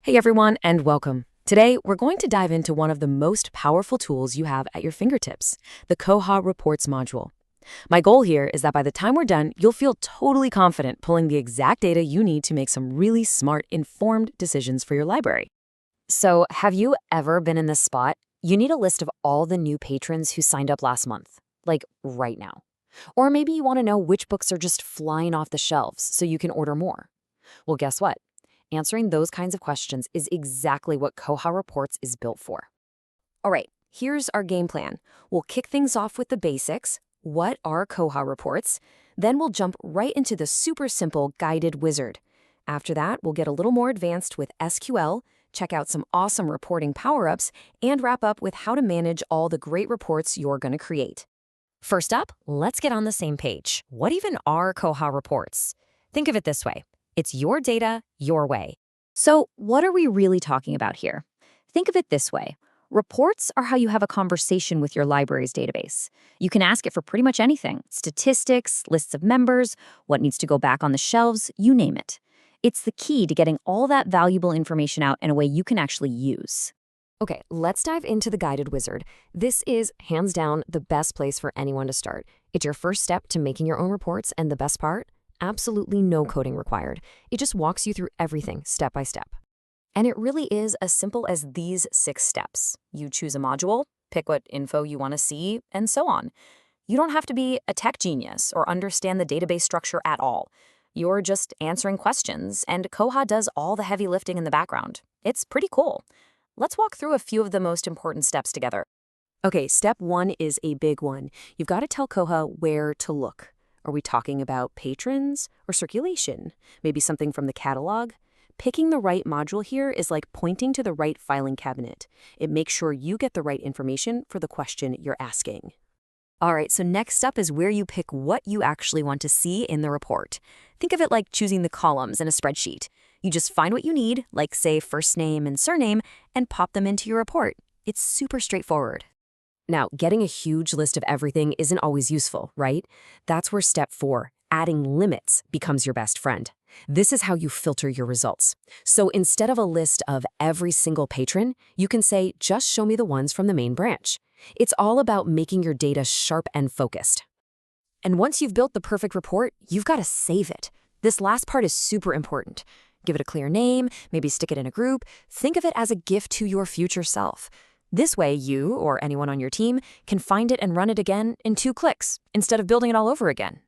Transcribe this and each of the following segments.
Hey everyone, and welcome. Today, we're going to dive into one of the most powerful tools you have at your fingertips, the Koha Reports module. My goal here is that by the time we're done, you'll feel totally confident pulling the exact data you need to make some really smart, informed decisions for your library. So, have you ever been in this spot? You need a list of all the new patrons who signed up last month, like right now. Or maybe you want to know which books are just flying off the shelves so you can order more. Well, guess what? Answering those kinds of questions is exactly what Koha Reports is built for. All right, here's our game plan. We'll kick things off with the basics. What are Koha Reports? Then we'll jump right into the super simple guided wizard. After that, we'll get a little more advanced with SQL, check out some awesome reporting power-ups, and wrap up with how to manage all the great reports you're going to create. First up, let's get on the same page. What even are Koha Reports? Think of it this way. It's your data, your way. So, what are we really talking about here? Think of it this way. Reports are how you have a conversation with your library's database. You can ask it for pretty much anything: statistics, lists of members, what needs to go back on the shelves, you name it. It's the key to getting all that valuable information out in a way you can actually use. Okay, let's dive into the guided wizard. This is, hands down, the best place for anyone to start. It's your first step to making your own reports, and the best part? Absolutely no coding required. It just walks you through everything step by step. And it really is as simple as these 6 steps. You choose a module, pick what info you want to see, and so on. You don't have to be a tech genius or understand the database structure at all. You're just answering questions, and Koha does all the heavy lifting in the background. It's pretty cool. Let's walk through a few of the most important steps together. Okay, step 1 is a big one. You've got to tell Koha where to look. Are we talking about patrons or circulation? Maybe something from the catalog? Picking the right module here is like pointing to the right filing cabinet. It makes sure you get the right information for the question you're asking. All right, so next up is where you pick what you actually want to see in the report. Think of it like choosing the columns in a spreadsheet. You just find what you need, like say first name and surname, and pop them into your report. It's super straightforward. Now, getting a huge list of everything isn't always useful, right? That's where step 4, adding limits, becomes your best friend. This is how you filter your results. So instead of a list of every single patron, you can say, just show me the ones from the main branch. It's all about making your data sharp and focused. And once you've built the perfect report, you've got to save it. This last part is super important. Give it a clear name, maybe stick it in a group. Think of it as a gift to your future self. This way, you, or anyone on your team, can find it and run it again in 2 clicks, instead of building it all over again.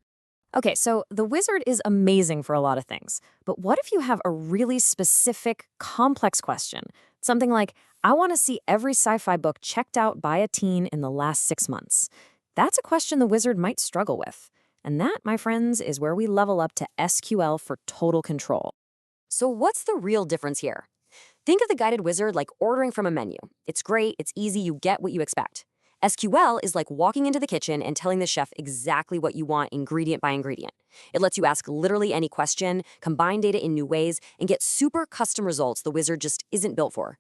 Okay, so the wizard is amazing for a lot of things, but what if you have a really specific, complex question? Something like, I want to see every sci-fi book checked out by a teen in the last 6 months. That's a question the wizard might struggle with. And that, my friends, is where we level up to SQL for total control. So what's the real difference here? Think of the guided wizard like ordering from a menu. It's great, it's easy, you get what you expect. SQL is like walking into the kitchen and telling the chef exactly what you want ingredient by ingredient. It lets you ask literally any question, combine data in new ways, and get super custom results the wizard just isn't built for.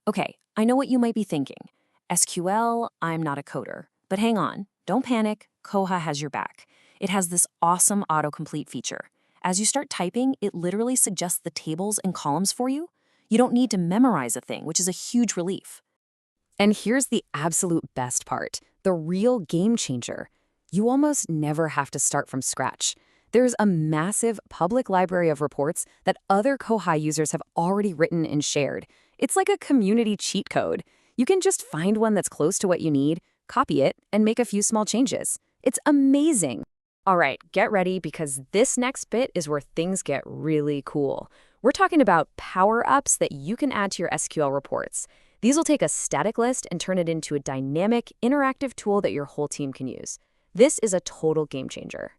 Okay, I know what you might be thinking. SQL, I'm not a coder. But hang on, don't panic, Koha has your back. It has this awesome autocomplete feature. As you start typing, it literally suggests the tables and columns for you. You don't need to memorize a thing, which is a huge relief. And here's the absolute best part, the real game changer. You almost never have to start from scratch. There's a massive public library of reports that other Koha users have already written and shared. It's like a community cheat code. You can just find one that's close to what you need, copy it, and make a few small changes. It's amazing. All right, get ready because this next bit is where things get really cool. We're talking about power-ups that you can add to your SQL reports. These will take a static list and turn it into a dynamic, interactive tool that your whole team can use. This is a total game changer.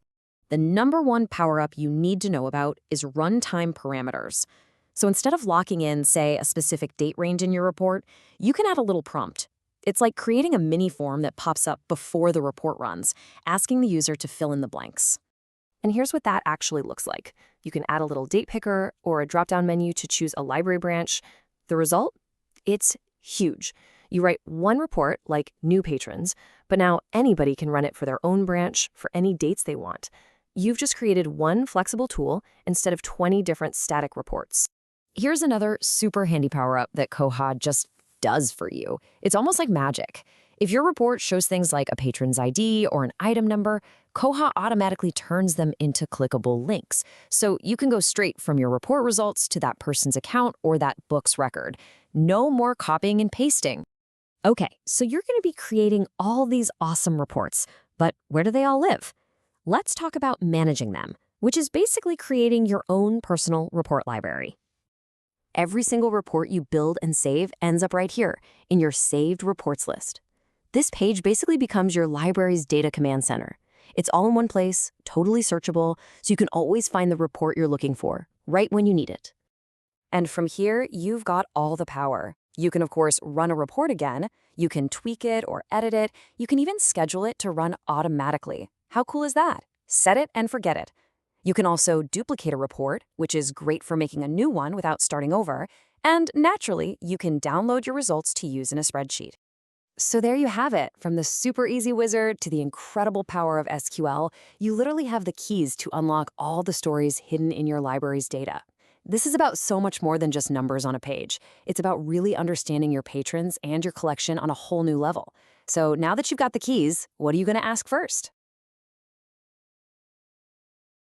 The number 1 power-up you need to know about is runtime parameters. So instead of locking in, say, a specific date range in your report, you can add a little prompt. It's like creating a mini form that pops up before the report runs, asking the user to fill in the blanks. And here's what that actually looks like. You can add a little date picker or a drop-down menu to choose a library branch. The result? It's huge. You write one report, like new patrons, but now anybody can run it for their own branch for any dates they want. You've just created one flexible tool instead of 20 different static reports. Here's another super handy power-up that Koha just does for you. It's almost like magic. If your report shows things like a patron's ID or an item number, Koha automatically turns them into clickable links. So you can go straight from your report results to that person's account or that book's record. No more copying and pasting. Okay, so you're going to be creating all these awesome reports, but where do they all live? Let's talk about managing them, which is basically creating your own personal report library. Every single report you build and save ends up right here in your saved reports list. This page basically becomes your library's data command center. It's all in one place, totally searchable, so you can always find the report you're looking for, right when you need it. And from here, you've got all the power. You can, of course, run a report again. You can tweak it or edit it. You can even schedule it to run automatically. How cool is that? Set it and forget it. You can also duplicate a report, which is great for making a new one without starting over. And naturally, you can download your results to use in a spreadsheet. So there you have it. From the super easy wizard to the incredible power of SQL, you literally have the keys to unlock all the stories hidden in your library's data. This is about so much more than just numbers on a page. It's about really understanding your patrons and your collection on a whole new level. So now that you've got the keys, what are you going to ask first?